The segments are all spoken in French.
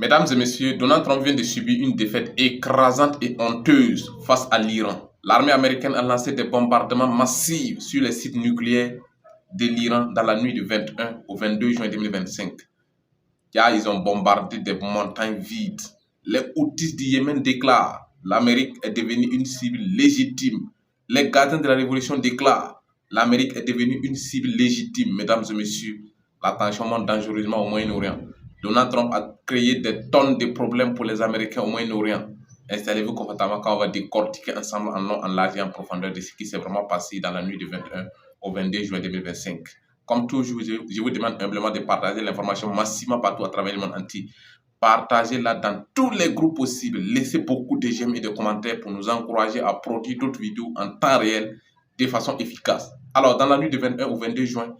Mesdames et messieurs, Donald Trump vient de subir une défaite écrasante et honteuse face à l'Iran. L'armée américaine a lancé des bombardements massifs sur les sites nucléaires de l'Iran dans la nuit du 21 au 22 juin 2025. Car ils ont bombardé des montagnes vides. Les Houthis du Yémen déclarent l'Amérique est devenue une cible légitime. Les gardiens de la révolution déclarent l'Amérique est devenue une cible légitime. Mesdames et messieurs, la tension monte dangereusement au Moyen-Orient. Donald Trump a créé des tonnes de problèmes pour les Américains au Moyen-Orient. Installez-vous confortablement quand on va décortiquer ensemble en long, en large et en profondeur de ce qui s'est vraiment passé dans la nuit du 21 au 22 juin 2025. Comme toujours, je vous demande humblement de partager l'information massivement partout à travers le monde entier. Partagez-la dans tous les groupes possibles. Laissez beaucoup de j'aime et de commentaires pour nous encourager à produire d'autres vidéos en temps réel de façon efficace. Alors, dans la nuit du 21 au 22 juin,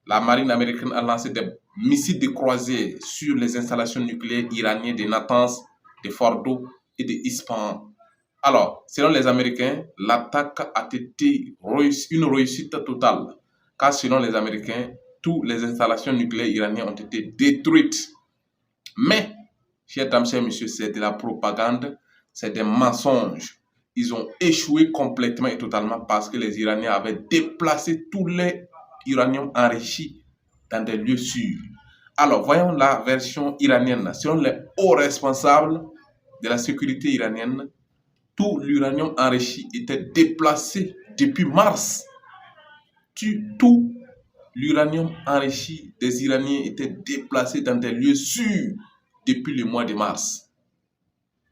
la marine américaine a lancé des missiles de croisée sur les installations nucléaires iraniennes de Natanz, de Fordo et de Isfahan. Alors, selon les Américains, l'attaque a été une réussite totale, car selon les Américains, toutes les installations nucléaires iraniennes ont été détruites. Mais, chers dames et messieurs, c'est de la propagande, c'est des mensonges. Ils ont échoué complètement et totalement parce que les Iraniens avaient déplacé tous les uranium enrichi dans des lieux sûrs. Alors, voyons la version iranienne. Selon les hauts responsables de la sécurité iranienne, tout l'uranium enrichi était déplacé depuis mars. Tout l'uranium enrichi des Iraniens était déplacé dans des lieux sûrs depuis le mois de mars.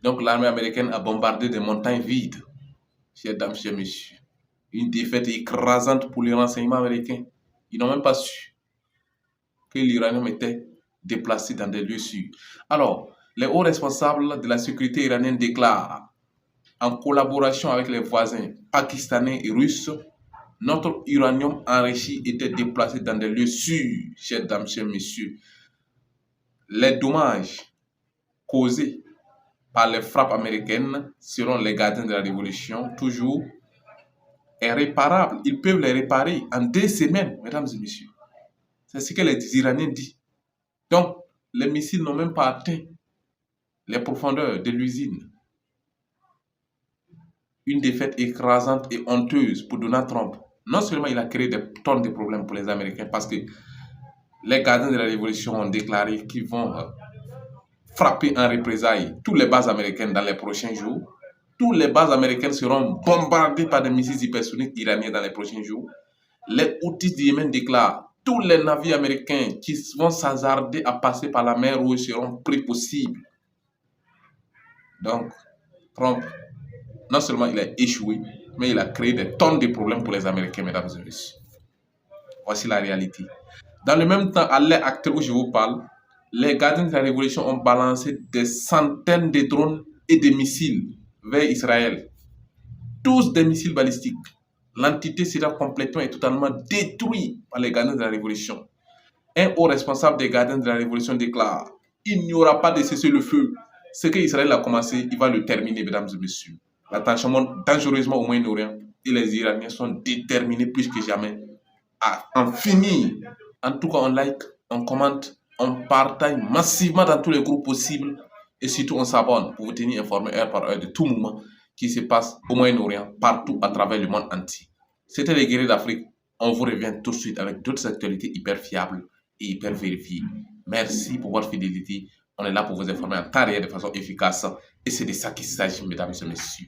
Donc, l'armée américaine a bombardé des montagnes vides. Chers dames, chers messieurs, une défaite écrasante pour les renseignements américains. Ils n'ont même pas su que l'uranium était déplacé dans des lieux sûrs. Alors, les hauts responsables de la sécurité iranienne déclarent, en collaboration avec les voisins pakistanais et russes, notre uranium enrichi était déplacé dans des lieux sûrs, chers dames, chers messieurs. Les dommages causés par les frappes américaines, selon les gardiens de la révolution, toujours, est réparable. Ils peuvent les réparer en 2 semaines, mesdames et messieurs. C'est ce que les Iraniens disent. Donc, les missiles n'ont même pas atteint les profondeurs de l'usine. Une défaite écrasante et honteuse pour Donald Trump. Non seulement il a créé des tonnes de problèmes pour les Américains, parce que les gardiens de la révolution ont déclaré qu'ils vont frapper en représailles toutes les bases américaines dans les prochains jours. Toutes les bases américaines seront bombardées par des missiles hypersoniques iraniens dans les prochains jours. Les Houthis du Yémen déclarent tous les navires américains qui vont s'hasarder à passer par la mer Rouge seront pris pour cible. Donc, Trump, non seulement il a échoué, mais il a créé des tonnes de problèmes pour les Américains, mesdames et messieurs. Voici la réalité. Dans le même temps, à l'heure actuelle où je vous parle, les gardiens de la révolution ont balancé des centaines de drones et de missiles vers Israël. Tous des missiles balistiques. L'entité sera complètement et totalement détruite par les gardiens de la révolution. Un haut responsable des gardiens de la révolution déclare « Il n'y aura pas de cessez-le-feu. Ce que Israël a commencé, il va le terminer, mesdames et messieurs. » La tension monte dangereusement au Moyen-Orient et les Iraniens sont déterminés plus que jamais à en finir. En tout cas, on like, on commente, on partage massivement dans tous les groupes possibles et surtout on s'abonne pour vous tenir informé heure par heure de tout moment qui se passe au Moyen-Orient, partout à travers le monde entier. C'était les guerriers d'Afrique. On vous revient tout de suite avec d'autres actualités hyper fiables et hyper vérifiées. Merci pour votre fidélité. On est là pour vous informer en temps réel de façon efficace. Et c'est de ça qu'il s'agit, mesdames et messieurs.